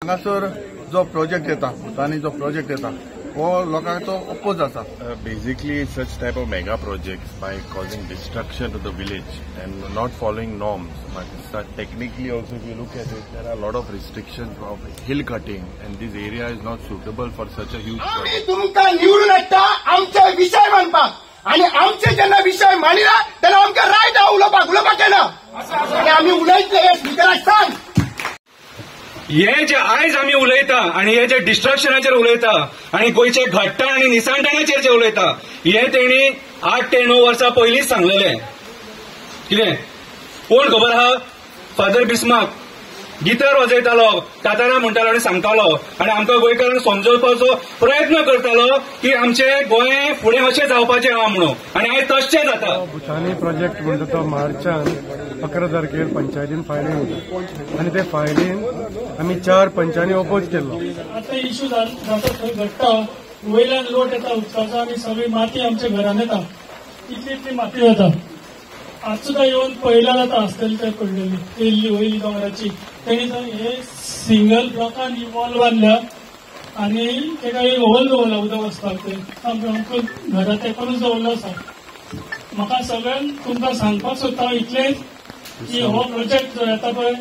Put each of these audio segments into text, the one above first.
हांगासर जो प्रोजेक्ट येता भुतानी जो प्रोजेक्ट येता वो लोकांचो अपोज आसा. Basically, such type of mega projects by causing destruction to the village and not following norms. But technically also, if you look at it, there are a lot of restrictions of hill cutting, and this area is not suitable for such a huge project. आम्ही तुमका निवडून येता आमचे विषय मांडपाक आणि आमचे जेन्ना विषय मांडिला तेन्ना आमकां रायट उलोवपाक येना आणि आमी उलयतले हे स्पिकराक सांग. हे जे आयज आमी उलयता आणि हे जे डिस्ट्रक्शनाचेर उलयता आणि गोयचे घट्ट आणि निसांडणाचेर जे उलयता हे तेणी 8 ते 9 वर्सां पयलींच सांगलेले. कितें कोण खबर आहा? फादर बिस्मार्क गिटार वाजयतालो, कातारां म्हणटालो आनी सांगतालो आनी आमकां गोंयकारांक समजोवपाचो प्रयत्न करतालो की आमचे गोंय फुडें अशें जावपाचें आहा म्हणून आणि आयज तशें जाता. भुतानी प्रोजेक्ट म्हणटा तो मार्चान 11 तारखेर पंचायतीन फायलींग जाता आनी ते फायलीन आमी 4 पंचांनी ओपोज केल्लो. आता इश्यू जाता थंय घडटा वयल्यान लोट येता उदकाचो आनी सगळी माती आमच्या घरान येता. इतली माती जाता. आज सुद्धा येवन पयला जाता आसतली थंय पडलेली तेल्ली वयली दोंगराची. तेणी हे सिंगल ब्लॉकान ही वॉल बांदल्या आनी तेका एक होल दवरला उदक वचपाक. ते आमकां घरांत एकोणूच दवरलो आसा. म्हाका सगळ्यांक तुमकां सांगपाक सोदता इतलेंच की हो प्रोजेक्ट जो येता पळय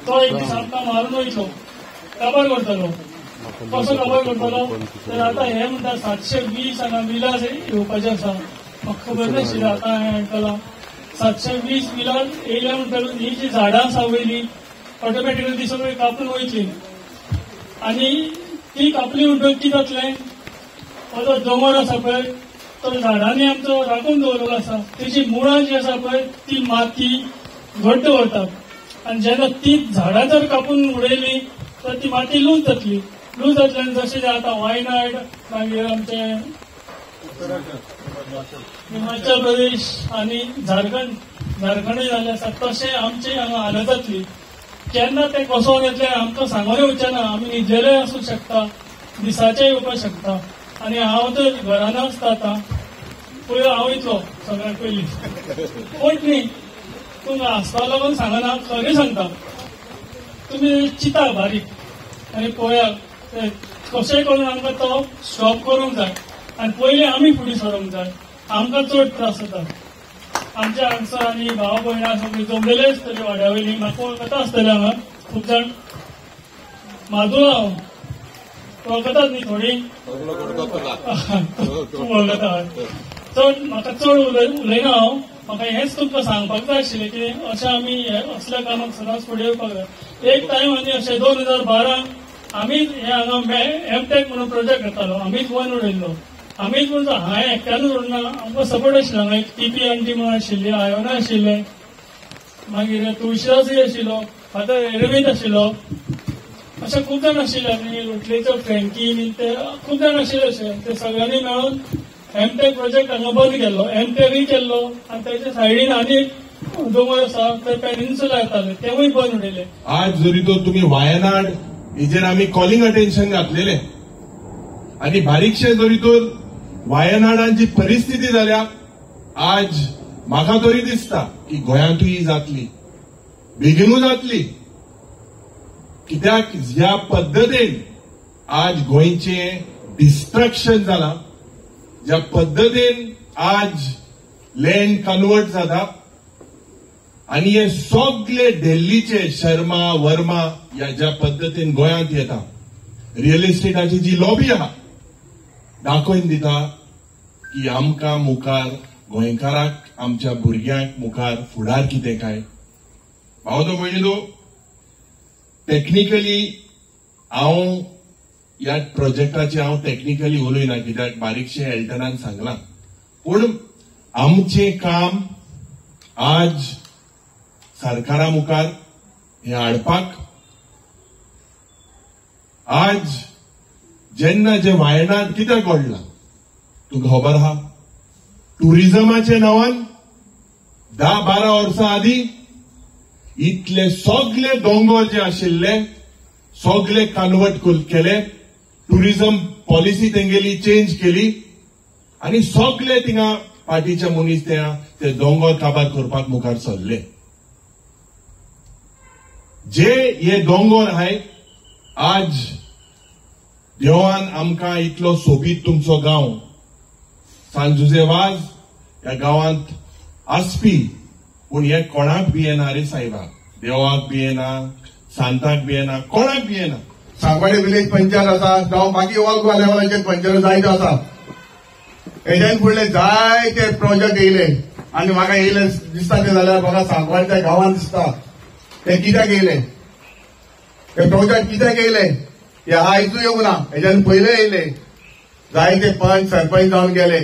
तो एक दीस आमकां मारून वयतलो, काबार करतलो. कसो काबार करतलो तर आता हे म्हणटा 720 हांगा मिलां येवपाचें आसा. म्हाका खबर नाशिल्लें, आतां हांवें आयकलां 720 मिलां येयल्या म्हणटकूच ही जी झाडां आसा वयली ऑटोमॅटिकली ती सगळी कापून वयतली आनी ती कापली म्हणटकूच कितें जातलें? हो जो दोंगर आसा पळय तो झाडांनी आमचो राखून दवरलेलो आसा. तेजी मुळां जी आसा पळय ती माती घट्ट दवरतात आनी जेन्ना ती झाडां जर कापून उडयली तर ती माती लूज जातली. लूज जातल्यान जशें आतां वायनाड मागीर आमचे हिमाचल प्रदेश आणि झारखंडूय जाल्ले आसा तशें आमची हांगा हालत जातली. केन्ना ते कोसोन येतले आमकां सांगून येवचें ना. आमी न्हिदलेले आसूं शकता, दिसाचें येवपाक शकता आनी हांव तर घरान आसता आतां. पयलो हांव वयतलो सगळ्यात पयलीं. पूण न्ही तुमकां हांसपा लागून सांगना, खरें सांगता. तुमी चिंता बारीक आनी पळयात कशेंय करून आमकां तो स्टॉप करूंक जाय आनी पयलीं आमी फुडें सरूंक जाय. आमकां चड त्रास जाता. आमच्या हांगसर आनी भावा भयणां सगळीं जमलेले आसतली वाड्या वयलीं. म्हाका वळखता आसतले हांगा खूब जाण. माधुरा हांव वळखतात न्ही थोडी? तूं वळखता. चड म्हाका चड उलयना हांव. म्हाका हेंच तुमकां सांगपाक जाय आशिल्लें की अशें आमी असल्या कामाक सदांच फुडें येवपाक जाय. एक टायम आनी अशें 2012 आमीच हे हांगा एमटेक म्हणून प्रोजेक्ट घेतालो. आमीच वयर उडयल्लो. आमीच म्हणून हांवें एकट्यानूच उडना, आमकां सपोर्ट आशिल्लो. हांगा एक टीपी आंटी म्हणून आशिल्ली, आयोना आशिल्ले, मागीर तुळशीदासूय आशिल्लो, फादर अरविंद आशिल्लो. अशे खूब जाण आशिल्ले आनी लोटलेचो फ्रँकी बी ते खूब जाण आशिल्ले. अशे ते सगळ्यांनी मेळून एमटेक प्रोजेक्ट हांगा बंद केल्लो. एमटेकूय केल्लो आनी तेच्या सायडीन आनी दोंगर आसा ते पेनिन्सुला येताले तेवूय बंद उडयले. आज जरी तो तुम्ही वायनाड हेजेर आमी कॉलिंग अटेन्शन घातलेले आनी बारीकशे जरी तर वायनाडांची परिस्थिती जाल्या आज म्हाका तरी दिसता की गोंयांतूय जातली, बेगीनूच जातली. कित्याक ह्या पद्दतीन आज गोंयचे डिस्ट्रक्शन जाला, ज्या पद्दतीन आज लँड कन्वर्ट जाता आनी हे सगळे दिल्लीचे शर्मा वर्मा ह्या ज्या पद्दतीन गोंयांत येता, रियल इस्टेटाची जी लॉबी आहा दाखोवन दिता की आमकां मुखार गोंयकाराक आमच्या भुरग्यांक मुखार फुडार कितें काय. भावनो भयणीनो, टेक्निकली हांव ह्या प्रोजेक्टाचे हांव टेक्निकली उलयना कित्याक बारीकशे एल्टनान सांगलां. पूण आमचें काम आज सरकारा मुखार हे हाडपाक. आज जेन्ना जे वायनाड कितें घडलां तुका खबर आहा? टुरिजमाच्या नांवान 10-12 वर्सां आदीं इतले सगळे दोंगर जे आशिल्ले सगळे कन्वर्ट केले. टुरिजम पॉलिसी तेंगेली चेंज केली आनी सगळे थिंगा पार्टीचे मनीस ते दोंगर काबार करपाक मुखार सरले. जे हे दोंगर आहाय आज देवान आमकां इतलो सोबीत तुमचो गांव सांजुजेवाज ह्या गांवांत आसपी पूण हे कोणाक बी येना रे सायबा. देवाक बी येना, सांताक बी येना, कोणाक बी येना. सांगवाडे विलेज पंचायत आसा जावं बाकी ऑल गोवा लेवलाचेर पंचायत जायत्यो आसा. हेज्यान फुडले जायते प्रोजेक्ट येयले आनी म्हाका येयले दिसता ते जाल्यार म्हाका सांगवाडच्या गांवांत दिसता ते कित्याक येयले, हे प्रोजेक्ट कित्याक येयले हे आयजूय येवंक ना. हेज्यान पयले येयले जायते पंच सरपंच जावन गेले.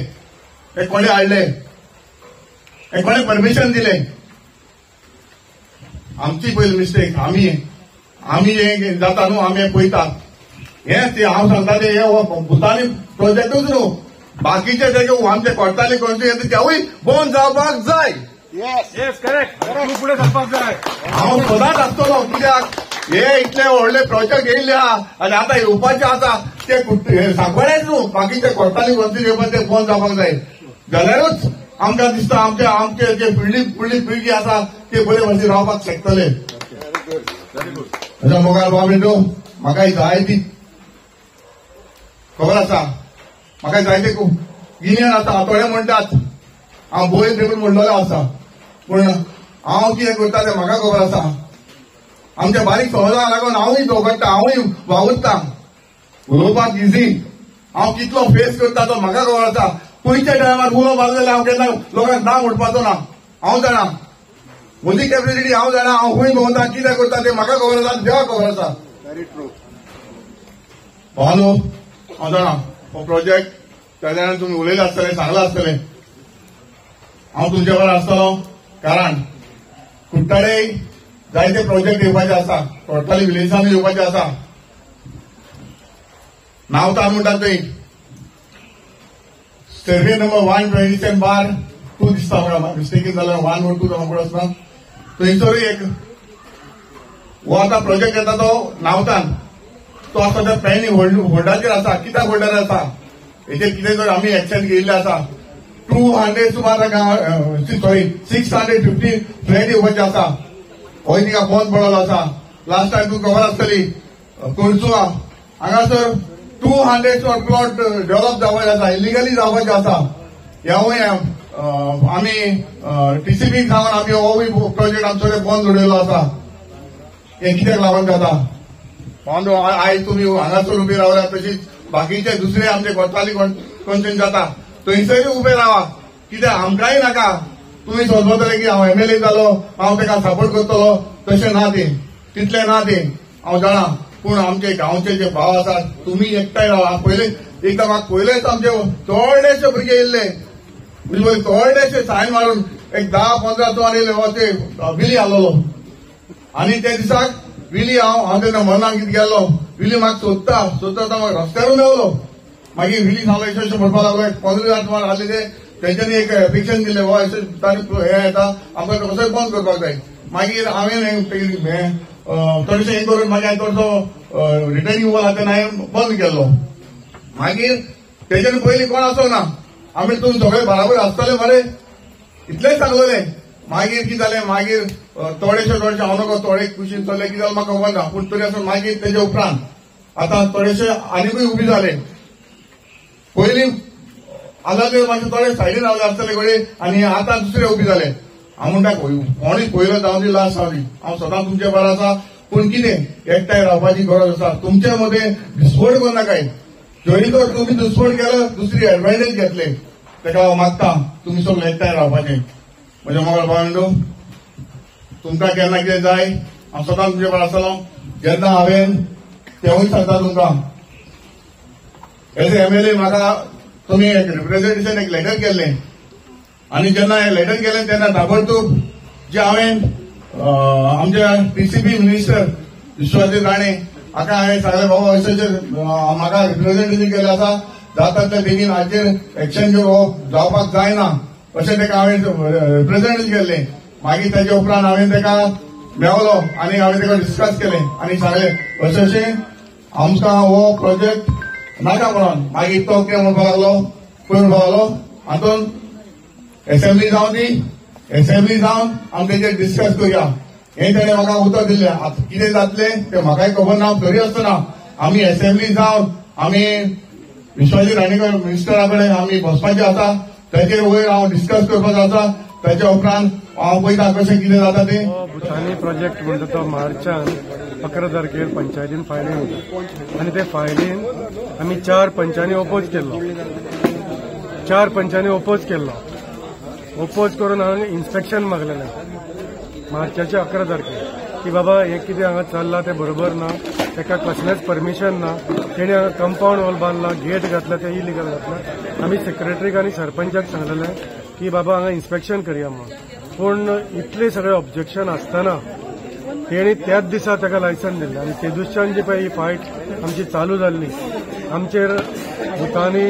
हे कोणे हाडले, हे कोणे परमिशन दिले. आमची पयली मिस्टेक. आमी हे जाता न्हू, आमी पळयतात. हें ते हांव सांगता ते हे भुतानी प्रोजेक्टूच न्हू, बाकीचे जे आमचे कोर्टाली कॉन्स्टिट्युएन्सी तेवूय बंद जावपाक जाय. पुढे सरपाक जाय. हांव सदांच आसतलो कित्याक हे इतले व्हडले प्रोजेक्ट येयले आहा आनी आतां येवपाचे आसा ते सांगवाडेच न्हू, बाकीचे कोर्टाली कॉन्स्टिट्युएन्सी ते बंद जावपाक जाय. जाल्यारूच आमकां दिसता आमचे जे फुडली पिळगी आसा ते बरे भशेन रावपाक शकतले. म्हज्या मोगाल बाबडो म्हाका जायती खबर आसा, म्हाका जायते गिन्यान आसा. थोडे म्हणटात हांव बोयल देखून म्हणलेलो आसा पूण हांव कितें करता तें म्हाका खबर आसा. आमच्या बारीक सहजाक लागून हांवूय दोगडटा, हांवूय वावुरता. उलोवपाक इजी, हांव कितलो फेस करता तो म्हाका खबर आसा. पयच्या टायमार उलोवपाक जाल्यार हांव केन्ना लोकांक नांव उठपाचो ना. हांव जाणा म्हजी कॅपेसिटी, हांव जाणा हांव खंय भोंवता कितें करता तें म्हाका खबर आसा, देवाक खबर आसा. व्हेरी ट्रू भावनो, हांव जाणा हो प्रोजेक्ट त्या जाणां तुमी उलयले आसतले, सांगला आसतले. हांव तुमचे बरोबर आसतलो कारण कुट्टाडे जायते प्रोजेक्ट येवपाचे आसा, कोर्टाली विलेजांनी येवपाचे आसा. नांव ता म्हणटात थंय सर्वे नंबर 127/2 दिसता म्हाका, मिस्टेकीन जाल्यार 1 or 2 जावंक आसना. थंयसरूय एक हो आतां प्रोजेक्ट येता तो नावतान तो आसा त्या पॅनी होल्डाचेर आसा. कित्याक होल्डार आसा हेचेर कितें जर आमी एक्शन घेयल्ले आसा. 200 सुमार 650 फ्लॅट येवपाचे आसा. हो तिका बंद पडलेलो आसा. लास्ट टायम तुका खबर आसतली कोणसुआ हांगासर 200 प्लॉट डेव्हलप जावपाचे आसा, इलिगली जावपाचे आसा. ह्यावूय आमी टीसीबीक सांगून आमी होवूय प्रोजेक्ट आमचो बंद उडयलो आसा. हे कित्याक लागून जाता. आयज तुमी हांगासर उबी रावल्यात तशीच बाकीचे दुसरे आमचे कोर्टाली कॉन्स्टिट्युएन्सी जाता थंयसरूय उबे रावा. कित्याक आमकांय नाका तुमी सोदतले की हांव MLA जालो हांव ताका सपोर्ट करतलो, तशें ना ते, तितले ना ते हांव जाणा. पूण आमचे गांवचे जे भाव आसात तुमी एकठांय रावा. पयले एकदां म्हाका पयलेच आमचे थोडेशे भुरगे येयल्ले, म्हणजे थोडेशे सायन मारून एक 10-15 सुमार येयले. हो ते विली आसलोलो आनी ते दिसाक विली हांव तेन्ना मरणाक कितें गेल्लो. विली म्हाका सोदता म्हाका रस्त्यारून मेवलो. मागीर विली सांगलो अशें म्हणपाक लागलो. 15 दिस सुमार आसले ते तेंच्यांनी एक एप्लिकेशन दिलें हो अशें तारीख हे येता आमकां कसोय बंद करपाक जाय. मागीर हांवें थोडेशें हें करून मागीर हांवें थोडसो रिटर्निंग वॉल आहा तेन्ना हांवें बंद केल्लो. मागीर तेच्यानी पयलीं कोण आसो ना. आमी तुमी सगळे बराबर आसतले मरे इतलेंच सांगलेले. मागीर कितें जालें, मागीर थोडेशे हांव नकळो थोडे कुशीन चल्ले कितें जालें म्हाका खबर ना. पूण तरी आसून मागीर तेजे उपरांत आतां थोडेशे आनीकूय उबी जाले. पयलीं आतां ते मातशे थोडे सायडीन रावले आसतले कडेन आनी आतां दुसरे उबी जाले. हांव म्हणटा कोणूय पयलो जावं दी लास्ट जावं दी हांव सदांच तुमचे बरो आसा. पूण कितें एकठांय रावपाची गरज आसा. तुमचे मदें डिस्पोट करनाकाय. जरी तर तुमी डिस्पोट केलो दुसरी एडवांटेज घेतले ताका हांव मागता तुमी सगळे एकठांय रावपाचें. म्हज्या मोगाळ भावंडो तुमकां केन्ना कितें जाय हांव सदांच तुमचे बरो आसतलो. जेन्ना हांवें तेवूय सांगता तुमकां एज MLA म्हाका तुमी एक रिप्रेझेंटेशन एक लेटर केल्लें आनी जेन्ना हें लेटर केलें तेन्ना ताबडतोब जे हांवें आमच्या TCB मिनिस्टर विश्वाजीत राणे हाका हांवें सांगलें बाबा अशें म्हाका रिप्रेझेंटेशन केलें आसा जाता त्या बेगीन हाचेर एक्शन घेवप जावपाक जायना अशें ताका हांवें रिप्रेझेंटेशन केल्लें. मागीर तेजे उपरांत हांवें ताका मेवलो आनी हांवें ताका डिस्कस केलें आनी सांगलें अशें आमकां हो प्रोजेक्ट नाका म्हणून. मागीर तो कितें म्हणपाक लागलो पळय म्हणपाक लागलो हातून एसेंब्ली जावन दी, एसेंब्ली जावन आमी तेजेर डिस्कस करुया. हे ताणें म्हाका उतर दिलें. आतां कितें जातलें तें म्हाकाय खबर ना. तरी आसतना आमी असेंब्ली जावन आमी विश्वजीत राणेकर मिनिस्टरा कडेन आमी बसपाचें आसा. ताचे वयर हांव डिस्कस करपाचो आसा. ताच्या उपरांत हांव पळयता कशें कितें जाता तें. भुतानी प्रोजेक्ट म्हणटा तो मार्चान 11 तारखेर पंचायतीन फायलीन होता आनी ते फायलीन आमी 4 पंचांनी ओपोज केल्लो. 4 पंचांनी ओपोज केल्लो. ओपोज करून हांवें इन्स्पेक्शन मागलेलें मार्चाच्या 11 तारखेर की बाबा हे कितें हांगा चल्लां तें बरोबर ना. ताका कसलेंच परमिशन ना. तेणी हांगा कंपाऊंड वॉल बांदला, गेट घातला, ते इलिगल घातला. आमी सेक्रेटरीक आनी सरपंचाक सांगलेलें की बाबा हांगा इन्स्पेक्शन करया म्हणून. पूण इतले सगळे ऑब्जेक्शन आसतना तेणी त्याच दिसा ताका लायसन दिल्लें आनी ते दिसाच्यान जी पळय ही फायट आमची चालू जाल्ली. आमचेर भुतानी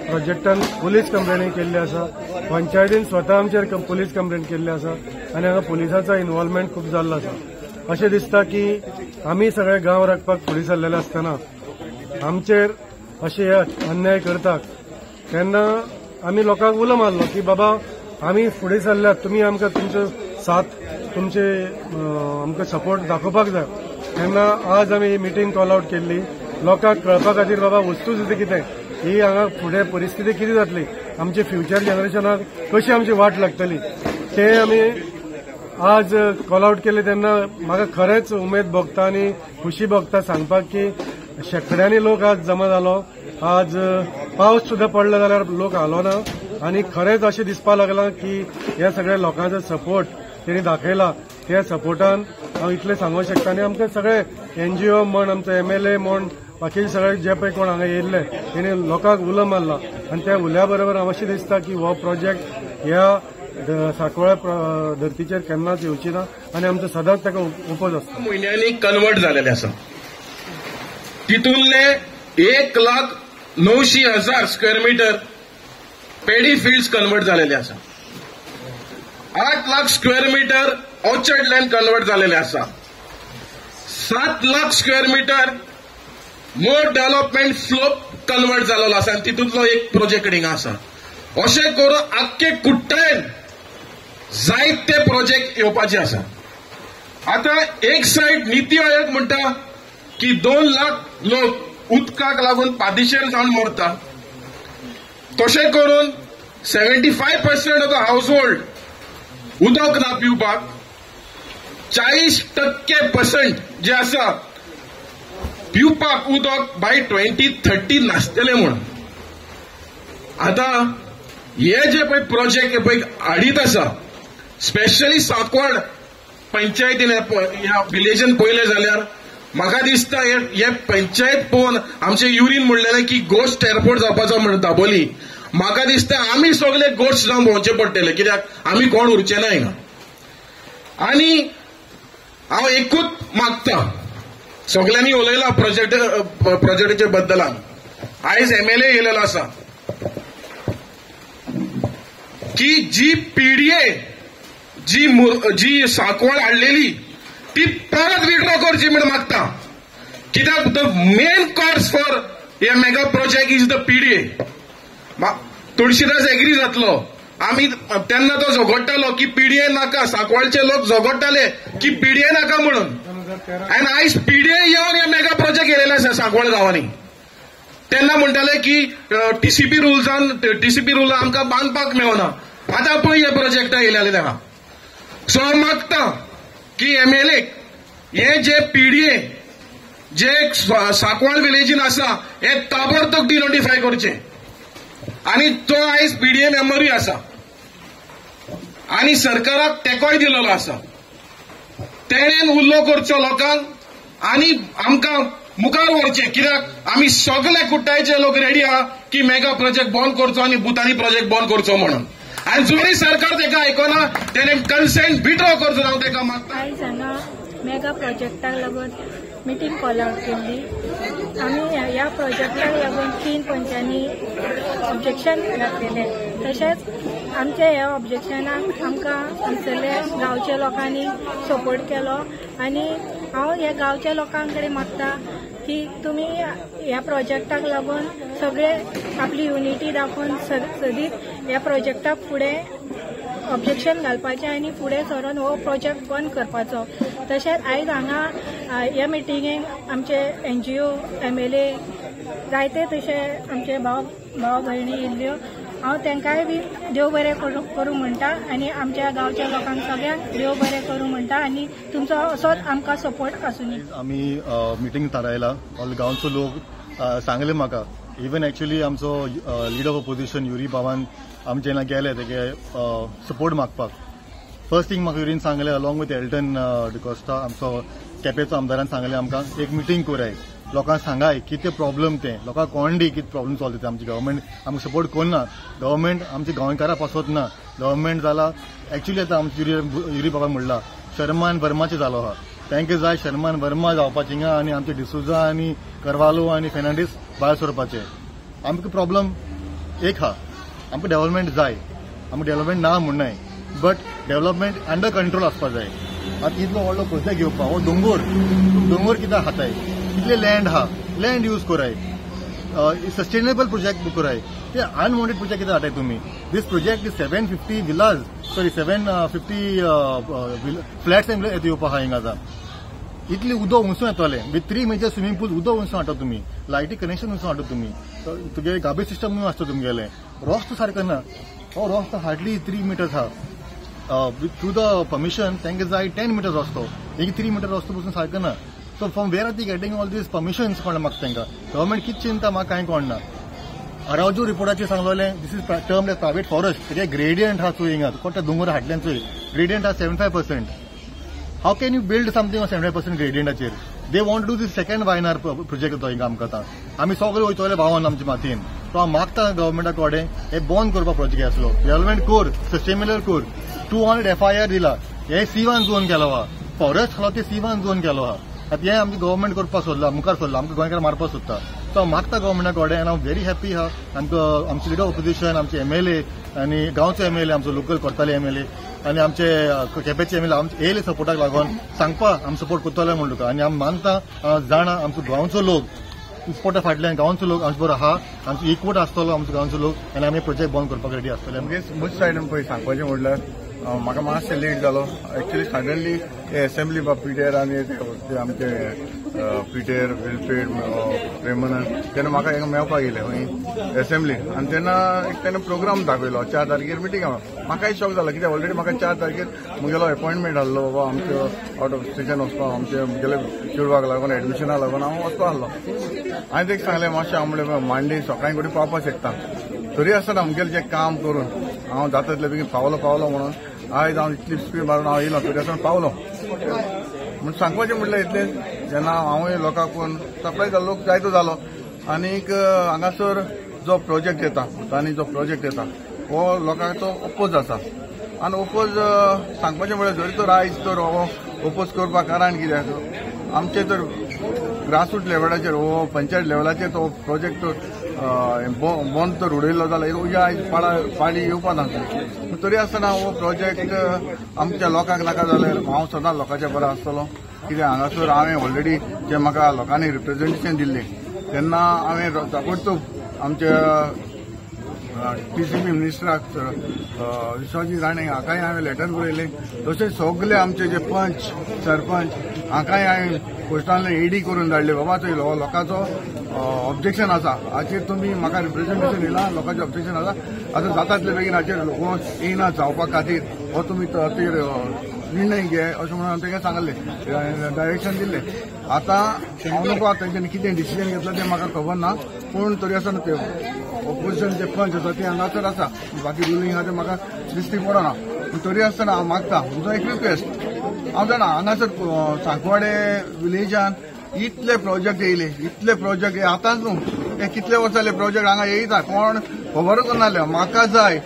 प्रोजेक्टान पुलीस कंप्लेनी केल्ली आसा. पंचायतीन स्वता आमचेर पुलीस कंप्लेंट केल्ली आसा आनी हांगा पुलिसाचो इन्वॉल्वमेंट खूब जाल्लो आसा. अशें दिसता की आमी सगळे गांव राखपाक फुडें सरलेले आसतना आमचेर अशे अन्याय करतात तेन्ना आमी लोकांक उलो मारलो की बाबा आमी फुडें सरल्यात, तुमी आमकां तुमचो साथ तुमचे आमकां सपोर्ट दाखोवपाक जाय. तेन्ना आज आमी ही मिटींग कॉल आउट केल्ली लोकांक कळपा खातीर बाबा वस्तुस्थिती कितें, ही हांगा फुडें परिस्थिती कितें जातली, आमचे फ्युचर जनरेशनाक कशी आमची वाट लागतली ते आमी आज कॉल आउट केले. तेन्ना म्हाका खरेंच उमेद भोगता आनी खुशी भोगता सांगपाक की शेकड्यांनी लोक आज जमा जालो. आज पावस सुद्धा पडलो जाल्यार लोक आलो ना आनी खरेंच अशें दिसपाक लागलां की ह्या सगळ्या लोकांचो सपोर्ट तेणी दाखयला. त्या सपोर्टान हांव इतलें सांगूंक शकता. आनी आमचे सगळे NGO म्हण आमचो MLA म्हण बाकीचे सगळे जे पळय कोण हांगा येयल्ले तेणी लोकांक उलो मारला आनी त्या उल्या बरोबर हांव अशें दिसता की हो प्रोजेक्ट ह्या साकवाळ्या धर्तीचेर केन्नाच येवची ना आनी आमचो सदांच ताका उपोज आसता. म्हयन्यांनी कन्वर्ट जालेले आसा. तितूंतले 1,90,000 square meter paddy fields convert जालेले आसा. 8 lakh square meter orchard land convert जालेले आसा. 7 lakh square meter more development slope convert जालेलो आसा आनी तितूंतलो एक प्रोजेक्ट हिंगा आसा. अशें करून आख्खे कुट्टायेन जायते प्रोजेक्ट येवपाचे आसा. आता एक सायड नीती आयोग म्हणटा की 2 लाख लोक उदकाक लागून पादेशीर जावन मरता. तशें करून 75% ऑफ द हाऊस होल्ड उदक ना पिवपाक. 40% जे आसा पिवपाक उदक बाय 2030 नासतले म्हणून. आता हे जे पळय प्रोजेक्ट पळय हाडीत आसा स्पेशली सांकवाळ पंचायतीन ह्या विलेजान पळयले जाल्यार म्हाका दिसता हे पंचायत पळोवन आमचे युरीन म्हणलेले की गोस्ट एअरपोर्ट जावपाचो म्हणून दाबोली. म्हाका दिसता आमी सगळे गोस्ट जावन भोंवचे पडटले कित्याक आमी कोण उरचे ना हिंगा. आनी हांव एकूच मागता, सगळ्यांनी उलयला प्रोजेक्टाच्या बद्दलान. आयज MLA येयलेलो आसा की जी PDA जी सांकवाळ हाडलेली ती परत विड्रॉ करची म्हणून मागता. कित्याक द मेन कॉज फॉर हे mega project is the PDA. तुळशीदास एग्री जातलो. आमी तेन्ना तो झगडटालो की PDA नाका, सांकवाळचे लोक झगडटाले की PDA नाका म्हणून. आनी आयज PDA येवन हे मेगा प्रोजेक्ट येयलेले आसा सांकवाळ गांवांनी. तेन्ना म्हणटाले की TCP रूल आमकां बांदपाक मेळना. आतां पळय हे प्रोजेक्टा येयलेले तेन्ना. सो हांव मागता की MLA हे जे PDA जे सांकवाळ विलेजीन आसा हे ताबडतोब डिनोटिफाय करचे. आनी तो आयज PDA मेंबरूय आसा आनी सरकाराक तेंकोय दिलेलो आसा. तेणेन उल्लो करचो लोकांक आनी आमकां मुखार व्हरचें. कित्याक आमी सगळे कुट्टायचे लोक रेडी आहा की मेगा प्रोजेक्ट बंद करचो आनी भुतानी प्रोजेक्ट बंद करचो म्हणून. आनी जोरी सरकार तेका आयकना तेणें कन्सेंट विड्रॉ करचो हांव तेका मागता. आयज हांगा मेगा प्रोजेक्टाक लागून मिटींग कॉल आउट केल्ली. आमी ह्या प्रोजेक्टाक लागून 3 पंचांनी ऑब्जेक्शन घातलेले. तशेंच आमच्या ह्या ऑब्जेक्शनाक आमकां हांगसरल्या गांवच्या लोकांनी सपोर्ट केलो आनी हांव ह्या गांवच्या लोकां कडेन मागता की तुमी ह्या प्रोजेक्टाक लागून सगळे आपली युनिटी दाखोवन सदीत ह्या प्रोजेक्टाक फुडें ऑब्जेक्शन घालपाचें आनी फुडें सरून हो प्रोजेक्ट बंद करपाचो. तशेंच आयज हांगा ह्या मिटिंगेक आमचे NGO MLA जायते तशे आमचे भाव भयणी येयल्ल्यो. हांव तांकांय बी देव बरें करूं म्हणटा आनी आमच्या गांवच्या लोकांक सगळ्यांक देव बरें करूं म्हणटा आनी तुमचो असोच आमकां सपोर्ट आसूं दी. आमी मिटींग थारायला ऑल गांवचो लोक सांगले म्हाका इवन एक्चुअली आमचो लीडर ऑफ ऑपोजिशन युरी बाबान आमी जेन्ना गेले तेगे सपोर्ट मागपाक फर्स्ट थिंग म्हाका युरीन सांगले अलॉंग विथ एल्टन डिकोस्टा आमचो केपेचो आमदारान सांगले आमकां एक मिटींग कराय लोकांक सांगाय कितें प्रॉब्लम तें लोकांक कोण दी कितें प्रॉब्लम सॉल्व जाता. आमची गव्हर्मेंट आमकां सपोर्ट करना गव्हर्मेंट आमच्या गोंयकारां पासत ना गव्हर्मेंट जाला एक्चुअली आतां आमची युरी बाबा म्हणला शर्मान वर्माचें जालो आहा तांकां जाय शर्मान वर्मा जावपाचें हिंगा आनी आमचे डिसुजा आनी करवालो आनी फेर्नांडीस भायर सरपाचे. आमकां प्रॉब्लम एक आहा आमकां डेव्हलपमेंट जाय आमकां डेव्हलपमेंट ना म्हणनाय बट डेव्हलपमेंट अंडर कंट्रोल आसपा जाय. आतां इतलो व्हडलो प्रोजेक्ट घेवपाक हो दोंगर कित्याक खाताय कितले लँड आहा लँड यूज कराय सस्टेनेबल प्रोजेक्ट कराय ते अनवॉन्टेड प्रोजेक्ट कित्याक हाडटाय तुमी. दीस प्रोजेक्ट इज 750 विलाज 750 फ्लॅट्स येवपा आहा हिंगा आतां इतली उदक वचून येतले विथ 3 मेजर स्विमींग पूल उदक वचून हाडटा तुमी लायटी कनेक्शन वचून हाडटा तुमी तुगे गार्बेज सिस्टम आसता तुमगेले रस्तो सारको ना हो रस्तो हार्डली 3 मिटर्स आहा थ्रू द परमिशन तांकां जाय 10 मिटर्स रस्तो एक 3 मिटर रस्तो वचून सारको ना. So from where are they getting all these permissions कोण म्हाका तांकां गव्हर्मेंट कितें चिंता म्हाका कांय कोणना. अरावजू रिपोर्टाचेर सांगलोलें this is termed as private forest कित्याक ग्रेडियंट आहा चोय हिंगा कोण दोंगर हाडल्यान चोय ग्रेडियंट आहा 75%. How can you build something on 75% ग्रेडियंटाचेर. They want to do this second वायनार प्रोजेक्ट येतो हिंगा आमकां आतां आमी सगळे वयतले भावान आमचे मातयेन. सो हांव मागता गव्हर्मेंटा कडेन हे बंद करपा प्रोजेक्ट आसलो development core sustainable core 200 FIR दिला हे C1 झोन केलो आहा फॉरेस्ट आसलो ते C1 झोन केलो आहा. आतां हे आमचे गव्हर्मेंट करपाक सोदला मुखार सोदला आमकां गोंयकार मारपाक सोदता. सो हांव मागता गव्हर्मेंटा कडेन आनी हांव व्हेरी हॅपी आहा आमकां आमचे लिडर ऑपोजिशन आमचे MLA आनी गांवचो MLA आमचो लोकल कोर्ताले MLA आनी आमचे केपेचे MLA आमचे येयले सपोर्टाक लागून सांगपा आमी सपोर्ट करतले म्हण तुका आनी आमी मानता जाणा आमचो गांवचो लोक स्पोर्टा फाटल्यान गांवचो लोक आमचे बरो आहा आमचो एकवट आसतलो आमचो गांवचो लोक आनी आमी प्रोजेक्ट बंद करपाक रेडी आसतले. म्हजे सायडीन पळय सांगपाचें म्हणल्यार म्हाका मातशें लेट जालो एक्चुअली सडनली एसेंब्ली पिटेर आनी ते आमचे पिटेर वेलफेर प्रेमानंद तेन्ना म्हाका हांगा मेळपाक येयले खंय एसेंब्ली आनी तेन्ना एक तेन्ना प्रोग्राम दाखयलो 4 तारखेर मिटींग आहा. म्हाकाय शॉक जालो कित्याक ऑलरेडी म्हाका 4 तारखेर म्हगेलो अपॉयंटमेंट आहलो बाबा आमचो आउट ऑफ स्टेशन वचपाक आमचे म्हगेले चेडवाक लागून एडमिशनाक लागून हांव वचपाक आहलो. हांवें तेका सांगलें मातशें हांव म्हणलें मांडे सकाळीं कडेन पावपाक शकता तरी आसतना आमगेलें जें काम करून हांव जाता तितले बेगीन पावलो म्हणून आयज हांव इतली स्पीड मारून हांव येयलो तरी आसतना पावलो म्हण सांगपाचें म्हटल्यार इतलें जेन्ना हांवूय लोकांक सप्लाय जालो लोक जायतो जालो आनीक हांगासर जो प्रोजेक्ट येता भुतानी जो प्रोजेक्ट येता हो लोकांचो ओपोज आसा आनी ओपोज सांगपाचें म्हळ्यार जरी तर आयज तर हो ओपोज करपाक कारण कित्याक आमचे तर ग्रासरूट लेवलाचेर हो पंचायत लेवलाचेर तो प्रोजेक्ट बंद तर उडयल्लो जाल्यार आयज पाळी येवपा ना तरी आसतना हो प्रोजेक्ट आमच्या लोकांक नाका जाल्यार हांव सदां लोकांच्या बरो आसतलो कित्याक हांगासर हांवें ऑलरेडी जे म्हाका लोकांनी रिप्रेझेंटेशन दिल्लें तेन्ना हांवें ताबडतोब आमच्या TCP मिनिस्टराक विश्वजीत राणे हाकाय हांवें लेटर बरयलें तशेंच सगळे आमचे जे पंच सरपंच हाकाय हांवें पोस्टांतले AD करून धाडले बाबा तो लोकांचो ऑब्जेक्शन आसा हाचेर तुमी म्हाका रिप्रेझेंटेशन दिलां लोकांचें ऑब्जेक्शन आसा आतां जाता तितले बेगीन हाचेर हो येयना जावपा खातीर हो तुमी ताचेर निर्णय घे अशें म्हणून हांवें तांकां सांगलें डायरेक्शन दिल्लें. आतां हांव नको तेंच्यांनी कितें डिसिजन घेतलां तें म्हाका खबर ना पूण तरी आसतना ते ऑपोजिशन जे पंच आसा ते हांगासर आसा बाकी रुलींग आहा तें म्हाका दिश्टी पडना पूण तरी आसतना हांव मागता म्हजो एक रिक्वेस्ट हांव जाणा हांगासर सांकवाडे विलेजान इतले प्रोजेक्ट येयले आतांच न्हू हे कितले वर्स जाले प्रोजेक्ट हांगा येयता कोण खबरूच नासले म्हाका जाय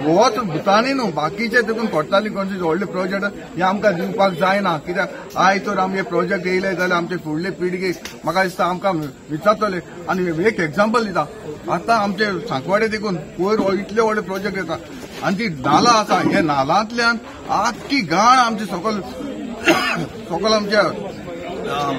होच भुतानी न्हू बाकीचे देखून कोर्टाली खंयचे व्हडले प्रोजेक्ट हे आमकां दिवपाक जायना कित्याक आयज तर आमचे प्रोजेक्ट येयले जाल्यार आमचे फुडले पिळगेक म्हाका दिसता आमकां विचारतले आनी एक एग्जाम्पल दिता आतां आमचे सांकवाडे देखून पयर इतले व्हडले प्रोजेक्ट येता आनी ती नाला आसा हे नालांतल्यान आख्खी घाण आमची सकल आमच्या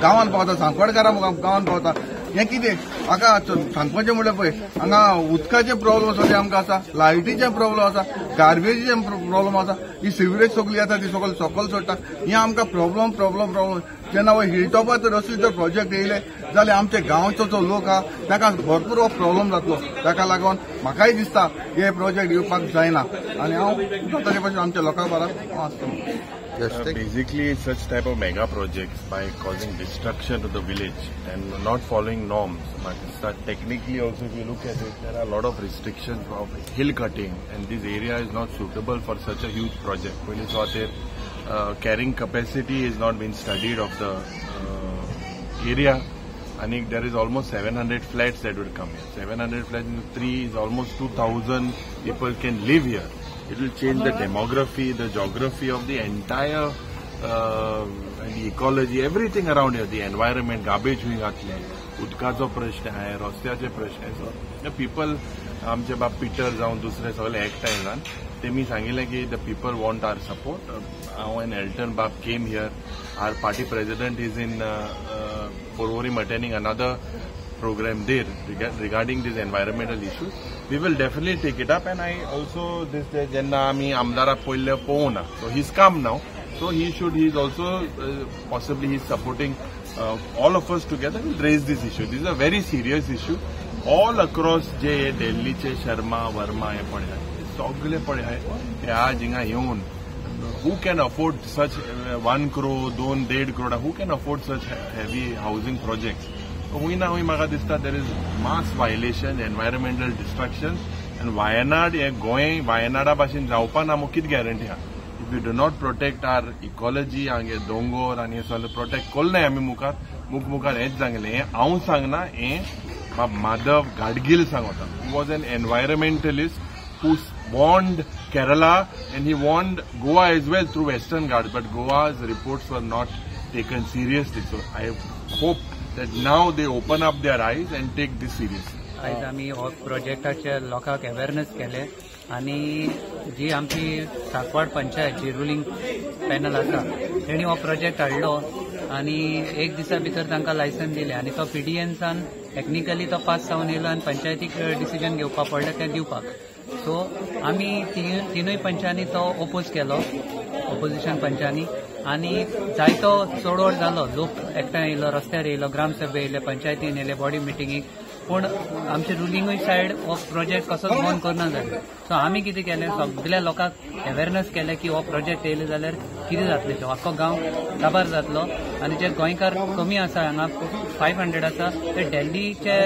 गांवांत पावता सांकवाडकारां गांवांत पावता हें कितें म्हाका सांगपाचें म्हळ्यार पळय हांगा उदकाचे प्रॉब्लम आसा ते आमकां आसा, लायटीचे प्रॉब्लम आसा, गार्बेजीचे प्रॉब्लम आसा, ही सिवरेज सगळी येता ती सकयल सोडटा, ही आमकां प्रॉब्लम जेन्ना हिलटॉपार रस्त्याचो प्रोजेक्ट येयले जाल्यार आमच्या गांवचो जो लोक आहा ताका भरपूर हो प्रॉब्लम जातलो. ताका लागून म्हाकाय दिसता हे प्रोजेक्ट येवपाक जायना आनी हांव ताचे भाशेन आमच्या लोकां बरोबर आसता. Basically, such type of mega projects by causing destruction to the village and not following norms. Technically also, if you look at it, there are a lot of restrictions of hill cutting, and this area is not suitable for such a huge project. When you saw there, carrying capacity is not been studied of the area. And there is almost 700 flats that will come here. 700 flats into 3 is almost 2,000 people can live here. It will change the demography, the geography of the entire and the ecology, everything around here, the environment, garbage हुई घातले, उदकाचो प्रश्न आहे, रस्त्याचे प्रश्न आहे. So people आमचे बाप पिटर जावन दुसरे सगळे एकठांय जावन तेमी सांगिल्लें की the people want our support. हांव एन एल्टन बाब came here. Our party president is in Porvorim attending another program there regarding these environmental issues. We will definitely take it up, and I also this jenna ami amdara poille poona, so he's come now, so he is also possibly he's supporting all of us together. We'll raise this issue. This is a very serious issue all across je Delhi che Sharma Verma हे पण आहे, सगळे पण आहे हे आज हिंगा येऊन who can afford such 1 crore, 2.5 crore, who can afford such heavy housing projects? Huina म्हाका दिसता there is mass violation, environmental destruction, and Wayanad हे गोंय वायनाडा भाशेन जावपा ना कित गॅरंटी आहा. If we do not protect our ecology, हांगे दोंगर आनी हे सगळे प्रोटेक्ट कोल्ले आमी मुखार हेच सांगले. हे हांव सांगना, हे माधव गाडगील सांगता. He was an environmentalist who warned Kerala and he warned Goa as well through Western Ghats, but Goa's reports were not taken seriously. So I hope that now they open up their eyes and take this seriously. आज आम्ही हो प्रोजेक्टाचे लोकांक awareness केले आणि जी आमची सांकवाड पंचायत जी ruling panel आसा तेणी हो प्रोजेक्ट हाडलो आणि 1 दिसा भितर तांकां लायसन दिले आणि तो पीडीएनसान टेक्निकली तो पास जावन येयलो आणि पंचायतीक डिसिजन घेवपाक पडलें तें दिवपाक. सो आमी तिनूय पंचांनी तो ओपोज केलो, ओपोजिशन पंचांनी, आणि जायतो चोडवड जालो. लोक एकठांय येयलो, रस्त्यार येयलो, ग्रामसभे येयले, पंचायतीन येयले, बॉडी मिटिंगीक. पूण आमचे रुलिंगूय सायड हो प्रोजेक्ट कसोच बंद करना जालें. सो आमी कितें केलें, सगळ्या लोकांक अवेअरनेस केलें की हो प्रोजेक्ट येयले जाल्यार कितें जातलें. तो आख्खो गांव काबार जातलो आनी जे गोंयकार कमी आसा हांगा 500 आसा ते दिल्लीचे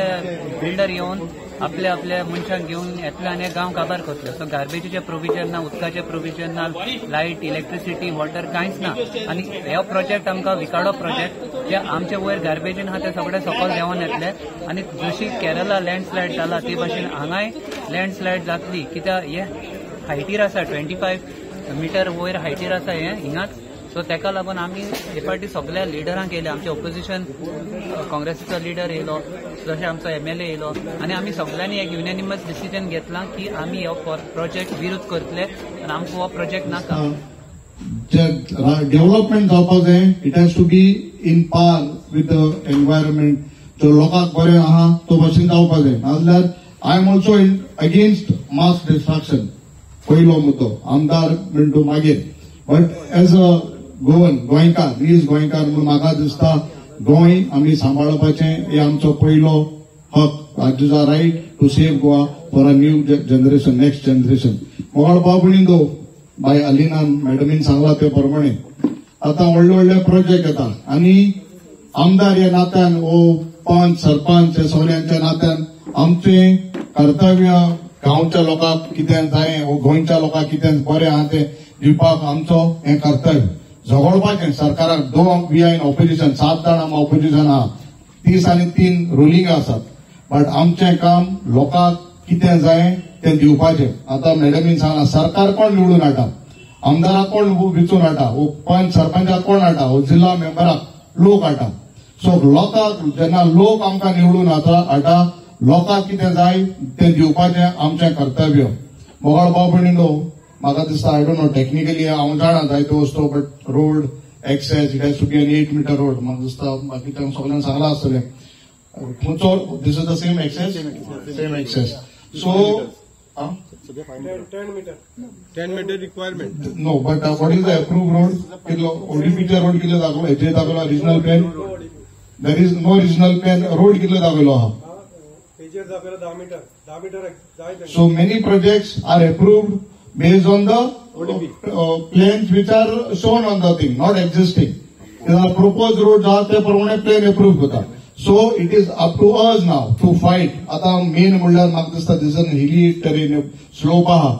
बिल्डर येवन आपल्या मनशांक घेवन येतले आनी गांव काबार करतले. सो गार्बेजीचे प्रोविजन ना, उदकाचे प्रोविजन ना, लायट, इलेक्ट्रिसिटी, वॉटर कांयच ना. आनी हो प्रोजेक्ट आमकां विकाडो प्रोजेक्ट जे आमचे वयर गार्बेजीन आहा ते सगळे सकयल देंवन येतले. आनी जशी केरला लँडस्लायड जाला ते भाशेन हांगाय लँडस्लायड जातली, कित्याक हे हायटीर आसा 25 मिटर वयर हायटीर आसा हे हिंगाच. सो तेका लागून आमी हे फावटी सगळ्या लिडरांक येयले. आमचे ऑपोजिशन काँग्रेसीचो लिडर येयलो, जशें आमचो MLA येयलो, आनी आमी सगळ्यांनी एक युनॅनिमस डिसिजन घेतलां की आमी हो प्रोजेक्ट विरोध करतले आनी आमकां हो प्रोजेक्ट नाका. डेव्हलपमेंट जावपाक जाय, it has to be in par with the environment. जो लोकांक बरें आहा तो भाशेन जावपाक जाय. नाजाल्यार I am also against mass destruction. पयलो मुद्दो आमदार म्हणटू मागीर, बट एज अ गोंयकार, नीज गोंयकार म्हणून म्हाका दिसता गोंय आमी सांबाळपाचें हे आमचो पयलो हक. It is a right to save Goa for a new generation, next generation. मोगाळ बाबणींदो बाय अलिनान मॅडमीन सांगला ते प्रमाणे आतां व्हडले प्रोजेक्ट येता आनी आमदार ह्या नात्यान ओ पंच सरपंच हे सगळ्यांच्या नात्यान आमचें कर्तव्य गांवच्या लोकांक कितें जाय, गोंयच्या लोकांक कितें बरें आहा तें दिवपाक आमचो हें कर्तव्य. झगडपाचें सरकाराक. 2 वी आर इन ऑपोजिशन, 7 जाण आमी ऑपोजिशन आहा, 30 आनी 3 रुलिंग आसात. बट आमचें काम लोकांक कितें जाय तें दिवपाचें. आतां मॅडमीन सांगला सरकार कोण निवडून हाडटा, आमदाराक कोण वेंचून हाडटा, हो पंच सरपंचाक कोण हाडटा, हो जिल्हा मेंबराक लोक हाडटा. सो लोकांक जेन्ना लोक आमकां निवडून हाडटा, लोकांक कितें जाय तें दिवपाचें आमचें कर्तव्य. मोगाळ बाबणींदो म्हाका दिसता, आय डोंट नो टेक्निकली हांव जाणा जायत्यो वस्तू, but road access it has to be an 8 metre road. म्हाका दिसता बाकीच्यांक सगळ्यांक सांगला आसतलें. This is the same access? Same access. So, 10 meter requirement. No, but what is the approved road? ODPT road कितले दाखवलो? जे दाखवलो regional plan. There is no regional plan. Road कितले दाखवलो हा? Major दाखवलो 10 meter. 10 meter So many projects are approved based on the plans which are shown on the thing, not existing. The proposed roads are ते प्रमाणे plan approved होता. So it is up to us now to fight. आता main म्हणल्यार म्हाका दिसता this is hilly terrain, slope आहा.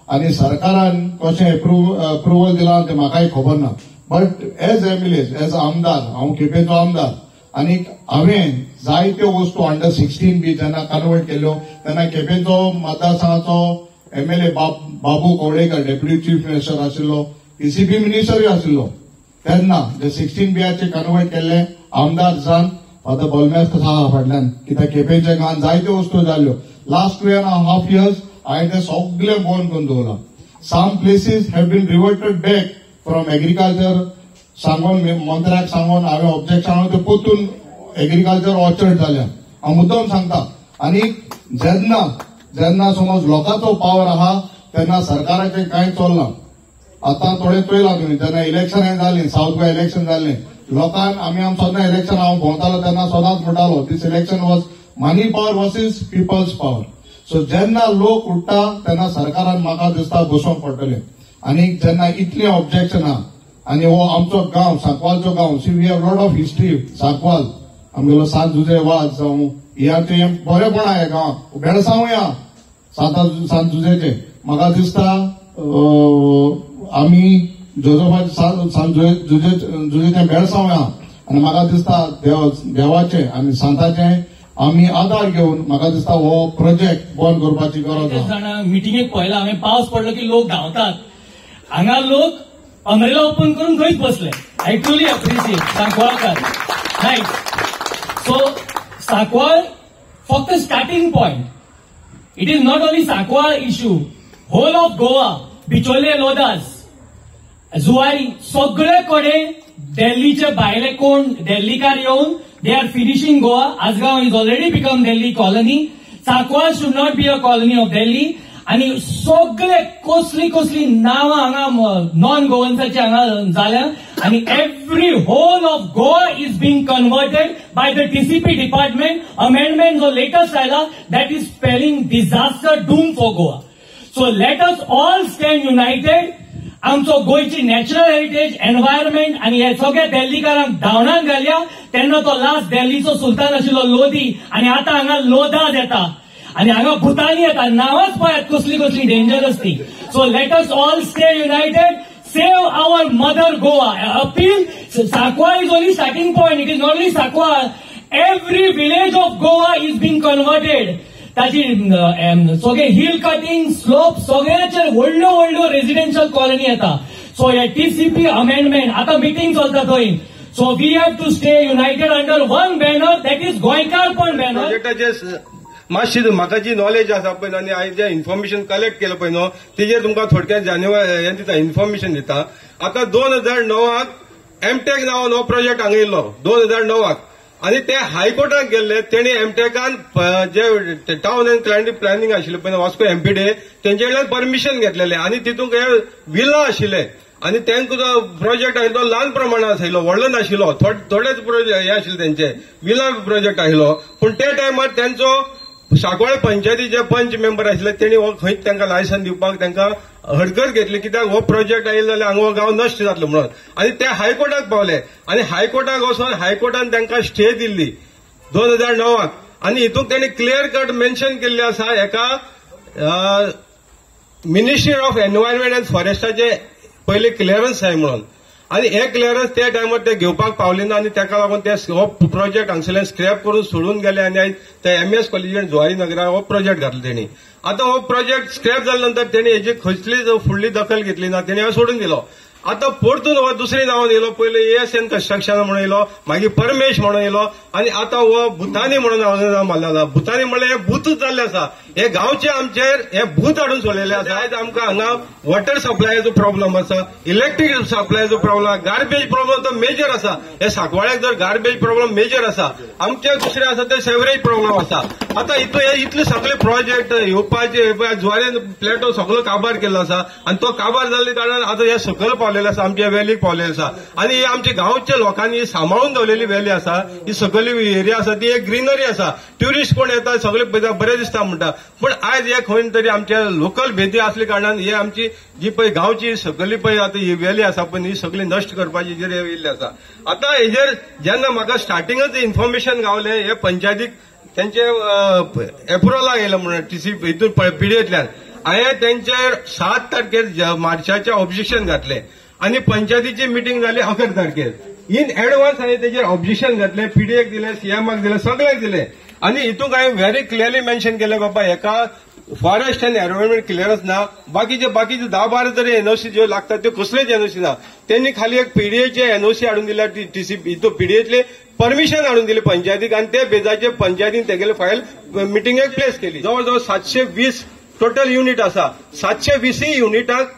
आणि सरकारान कशें अप्रुवल दिला ते म्हाकाय खबर ना. But as MLAs, as आमदार, हांव केपेंचो आमदार, आणि हांवें जायत्यो वस्तू अंडर 16 बी जेन्ना कन्वर्ट केल्यो तेन्ना केपेंचो मतदारसंघाचो MLA बाबू कवडेकर डेप्युटी चीफ मिनिस्टर आशिल्लो, PCB मिनिस्टरूय आशिल्लो. तेन्ना जे 16 बीचे कन्वर्ट केल्ले आमदार जावन फादर बॉलमेस्त आहा फाटल्यान, कित्याक केपेंच्या गांवांत जायत्यो वस्तू जाल्यो. लास्ट 2.5 years हांवें ते सगळे बंद करून दवरला. Some places have been reverted back from agriculture सांगून मंत्र्याक सांगून हांवें ऑब्जेक्शन हांवें ते पोतून एग्रीकल्चर ऑर्चर्ड जाल्या. हांव मुद्दम सांगता. आनी जेन्ना समज लोकांचो पावर आहा तेन्ना सरकाराचें कांय चलना. आतां थोडे पळयलां तुमी जेन्ना इलेक्शनां जालीं, साऊथ गोवा इलेक्शन जाल्लें, लोकांक आमी सदां इलेक्शन हांव भोंवतालो तेन्ना सदांच म्हणटालो this election was money power versus people's power. So जेन्ना लोक उठ्ठा तेन्ना सरकारान म्हाका दिसता बसोवंक पडटलें. आनी जेन्ना इतली ऑब्जेक्शनां आनी हो आमचो गांव सांकवालचो गांव, see we have lot of history Sancoale, आमगेलो सांत जुजे वाज जावं ह्याचे बरेपण हे गांवांक बेळसांव या सांत जुजेचे. म्हाका दिसता आमी जोजोफाचे सांत जुजेचे बेळसांव या आनी म्हाका दिसता देवाचे आनी सांताचे आमी आदार घेवन म्हाका दिसता हो प्रोजेक्ट बंद करपाची गरज आसा. मिटिंगेक पळयला हांवें, पावस पडलो की लोक धांवतात. हांगा लोक अम्ब्रेला ओपन करून थंयच बसले. आय ट्रुली अप्रिशिएट सांकवाळकार. नायस. सो सांकवाळ फक्त starting point. It is not only Sancoale issue. Whole of Goa, Bicholim, Lodas, Zuari सगळे कडेन दिल्लीचे भायले कोण दिल्लीकार येवन they are finishing Goa. Assagao is already become Delhi colony. Sancoale should not be a colony of Delhi. आणि सगळे कसली नावां हांगा नॉन गोवन्साची हांगा जाल्या. आणि every whole of Goa is being converted by the TCP department. Amendment जो लेटेस्ट आयला that is spelling disaster doom for Goa. So let us all stand united. आमचो गोयची नॅचरल हेरिटेज, एन्व्हायरमेंट आणि हे सगळे दिल्लीकारांक धांवणान घालया. तेन्ना तो लास्ट दिल्लीचो सुलतान आशिल्लो लोधी आणि आता हांगा लोदास येता आणि हांगा भुतानी येता. नांवाच पळयात कसली डेंजरस ती. So let us all stay united. Save our mother Goa. Appeal. Sancoale is only starting point. It is not only Sancoale. Every village of Goa is being converted. ताची सगळे हिल कटिंग स्लोप सगळ्याचेर व्हडल्यो रेजिडेन्शियल कॉलनी येता. सो हे TCP amendment आता meeting चलता थंय. So we have to stay united under one banner that is गोंयकारपण बॅनर. मातशी म्हाका जी नॉलेज आसा पळय न्हू आनी हांवें जें इन्फॉर्मेशन कलेक्ट केलें पळय न्हू तेजेर तुमकां थोडक्यात जानेवारी हें दिता, इन्फॉर्मेशन दिता. आतां 2009 एमटेक नांवान हो प्रोजेक्ट हांगा येयल्लो 2009 आनी ते हायकोर्टाक गेल्ले. तेणी एमटेकान जे टावन एंड प्लॅनिंग आशिल्ले पळय वास्को MPD तेंचे कडल्यान परमिशन घेतलेलें आनी तितूंत हे विला आशिल्ले आनी तांकां प्रोजेक्ट आशिल्लो तो ल्हान प्रमाणांत आशिल्लो, व्हडलो नाशिल्लो. थोडेच हे आशिल्ले तेंचे विला प्रोजेक्ट आशिल्लो. पूण ते टायमार तेंचो सांकवाळ पंचायतीचे पंच मेंबर आशिल्ले तेणी हो खंयच तांकां लायसन दिवपाक तांकां हरकत घेतली. कित्याक हो प्रोजेक्ट आयलो जाल्यार हांगा हो गांव नश्ट जातलो म्हणून. आनी ते हायकोर्टाक पावले आनी हायकोर्टाक वचून हायकोर्टान तांकां स्टे दिल्ली 2009 आनी हितूंत तेणी क्लियर कट मेन्शन केल्लें आसा एका मिनिस्ट्री ऑफ एन्व्हायरमेंट एंड फॉरेस्टाचे पयलीं क्लियरन्स जाय म्हणून. आनी हे क्लियरन्स त्या टायमार ते घेवपाक पावले ना आनी ताका लागून ते हो प्रोजेक्ट हांगसरल्यान स्क्रॅप करून सोडून गेले आनी आयज ते MS कॉलेजींत जुवारी नगराक हो प्रोजेक्ट घातलो तेणी. आतां हो प्रोजेक्ट स्क्रॅप जाल्या नंतर तेणी हेजी खंयचलीच फुडली दखल घेतली ना. तेणी सोडून दिलो. आतां परतून हो दुसरे नांवान येयलो. पयलीं ASN कन्स्ट्रक्शन म्हणून येयलो, मागीर परमेश म्हणून येयलो आनी आतां हो भुतानी म्हणून नांव मारलेला. भुतानी म्हणल्यार हे भूतच जाल्लें आसा. हे गांवचे आमचेर हे भूत हाडून सोडलेले आसा. आयज आमकां हांगा वॉटर सप्लायाचो प्रॉब्लम आसा, इलेक्ट्रीक सप्लायाचो प्रॉब्लम आसा, गार्बेज प्रॉब्लम तो मेजर आसा. हे सांकवाळ्याक जर गार्बेज प्रॉब्लम मेजर आसा, आमचे दुसरे आसा ते सेवरेज प्रॉब्लम आसा. आतां हे इतले सगळे प्रोजेक्ट येवपाचे ज्वारे प्लेटो सगळो काबार केल्लो आसा आनी तो काबार जाल्ले कारणान आतां हे सकयल पावलेले आसा, आमच्या व्हॅलीक पावलेले आसा. आनी ही आमच्या गांवच्या लोकांनी सांबाळून दवरलेली व्हॅली आसा, ही सकयली एरिया आसा ती एक ग्रीनरी आसा. ट्युरिस्ट कोण येता सगळे बरें दिसता म्हणटा. पण आयज हे खंय तरी आमच्या लोकल भेदी असल्या कारणान हे आमची जी पळय गांवची सकयली पळय आतां ही व्हॅली आसा पण ही सगळी नश्ट करपाची हेजेर येयल्ली आसा. आतां हेजेर जेन्ना म्हाका स्टार्टिंगच इन्फॉर्मेशन गावलें हे पंचायतीक त्यांचे एप्रुवलाक येयला म्हणून टीसी हितून पिडियेंतल्यान हांवें तेंचेर 7 तारखेर मार्चाचें ऑब्जेक्शन घातलें आनी पंचायतीची मिटींग जाली 11 तारखेर. इन एडवान्स हांवें तेजेर ऑब्जेक्शन घातलें, पीडीएक दिलें, सीएमाक दिलें, सगळ्यांक दिलें. आनी हितूंक हांवें व्हेरी क्लियरली मेन्शन केलें बाबा हेका फॉरेस्ट एंड एनवायरमेंट क्लियरन्स ना, बाकीचे 10-12 तरी एनओसी ज्यो लागतात त्यो कसलेच एनओसी ना. त्यांनी खाली एक पीडीएचे एनओसी हाडून दिल्या, टीसी पीडीएतले परमिशन हाडून दिले पंचायतीक आनी ते बेजाचेर पंचायतीन तेगेले फायल मिटींगेक प्लेस केली. जवळ 720 टोटल युनिट आसा. 720 युनिटाक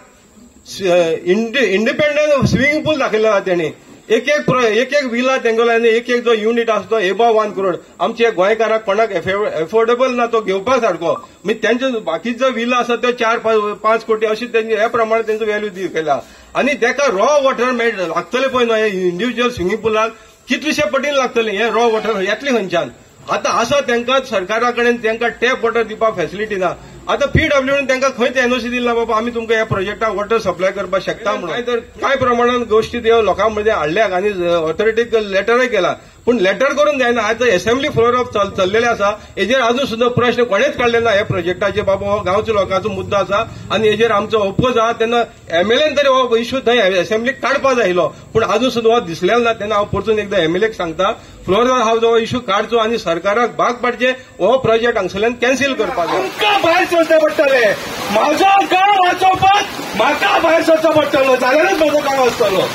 इंडिपेंडंट स्विमींग पूल दाखयलो आसा तेणी. एक विला तेंगेलो आनी एक जो युनिट आसा तो एबव 1 करोड. आमच्या गोंयकाराक कोणाक एफोर्डेबल ना तो घेवपाक सारको. म्हणजे त्यांचे बाकीचो जो विला आसा तो 4-5 कोटी अशी हे प्रमाणे तेंचो व्हॅल्यू केला. आनी तेका रॉ वॉटर लागतले पळय न्हय इंडिव्हिज्युअल स्विमींग पुलाक कितलेशे पटीन लागतले हे रॉ वॉटर येतले खंयच्यान. आतां आसा तेंकां सरकारा कडेन तेंकां टॅप वॉटर दिवपाक फॅसिलिटी ना. आतां पीडब्ल्यूडीन तेंकां खंयच एनओसी दिला बाबा आमी तुमकां ह्या प्रोजेक्टाक वॉटर सप्लाय करपाक शकता म्हणून. तर कांय प्रमाणात गोष्टी ते लोकां मध्ये हाडल्यात आनी ऑथॉरिटीक लेटरय केला. पूण लेटर करून जायना. आतां असेंब्ली फ्लोर चल्लेले आसा हेजेर अजून सुद्दां प्रश्न कोणेच काडले ना. ह्या प्रोजेक्टाचेर बाबा हो गांवच्या लोकांचो मुद्दो आसा आनी हेजेर आमचो ओपोज आहा. तेन्ना एमएलएन तरी हो इश्यू थंय असेंब्लीक काडपाक जायलो पूण अजून सुद्दां हो दिसलेलो ना. तेन्ना हांव परतून एकदां एमएलएक सांगता फ्लोरार हांव जो इश्यू काडचो आनी सरकाराक भाग पाडचे हो प्रोजेक्ट हांगसरल्यान कॅन्सील करपाक जाय. आमकां भायर सरचें पडटलें. म्हाजो गांव वाचोवपाक म्हाका भायर सरचो पडटलो जाल्यारच म्हजो गांव आसतलो.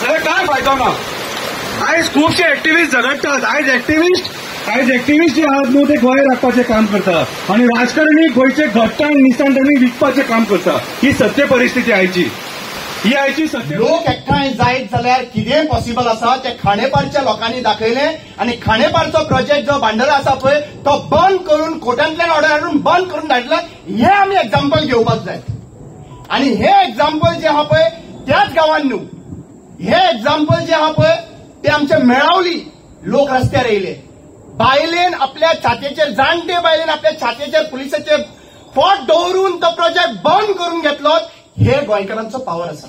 जाल्यार कांय फायदो ना. आयज खुबशे एक्टिव्हिस्ट झगडटात. आयज एक्टिव्हिस्ट जे आहात न्हू ते गोंय राखपाचें काम करतात आनी राजकारणी गोंयचे घट्ट आनी निसांतांनी विकपाचें काम करतात. ही सत्य परिस्थिती आयची. ही आयची सत्य. लोक एकठांय जायत जाल्यार कितेंय पॉसिबल आसा ते खांडेपारच्या लोकांनी दाखयलें आनी खांडेपारचो प्रोजेक्ट जो बांडला आसा पळय तो बंद करून कोर्टांतल्यान ऑर्डर हाडून बंद करून धाडला. हे आमी एक्झाम्पल घेवपाक जाय. आनी हे एक्झाम्पल जे आहा पळय त्याच गांवांत न्हू, हे एक्झाम्पल जे आहा पळय ते आमचे मेळावली लोक रस्त्यार येयले. बायलेन आपल्या छातयेचेर जाणटे बायलेन आपल्या छातयेचेर पुलिसाचे फोट दवरून तो प्रोजेक्ट बंद करून घेतलो. हे गोंयकारांचो पावर आसा.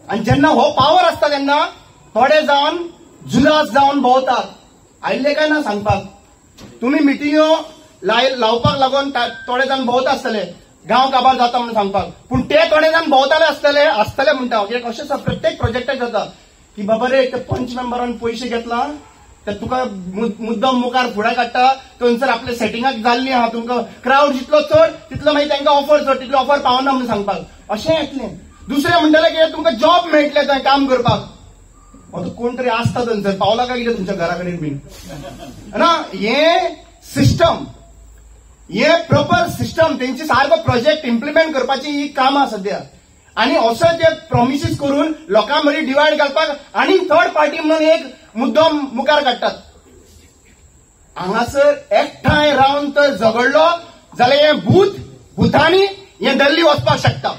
आनी जेन्ना हो पावर आसता तेन्ना थोडे जावन जुलास जावन भोंवतात. आयिल्ले काय ना सांगपाक. तुमी मिटिंग्यो लावपाक लागून थोडे जाण भोंवता आसतले गांव काबार जाता म्हणून सांगपाक. पूण ते थोडे जाण भोंवताले आसतले म्हणटा. अशें प्रत्येक प्रोजेक्टाक जाता की बाबा रे ते पंच मेंबरान पयशे घेतला तर तुका मुद्दम मुखार फुडें काडटा. थंयसर आपल्या सेटिंगाक जाल्ली आहा तुमकां क्रावड जितलो चड तितलो मागीर तांकां ऑफर चड तितलो ऑफर पावना म्हणून सांगपाक. अशें येतलें. दुसरें म्हणटलें की तुमकां जॉब मेळटले थंय काम करपाक. आता कोण तरी आसता थंयसर पावला काय कितें तुमच्या घरा कडेन बीन ना. हे सिस्टम हे प्रॉपर सिस्टम तेंची सारको प्रोजेक्ट इम्प्लिमेंट करपाची ही कामां सध्या. आनी असो जे प्रॉमिसीस करून लोकां मदीं डिवायड घालपाक आनी थर्ड पार्टी म्हणून एक मुद्दो मुखार काडटात. हांगासर एकठांय रावन तर झगडलो जाल्यार हे भूतांनी हे दिल्ली वचपाक शकता.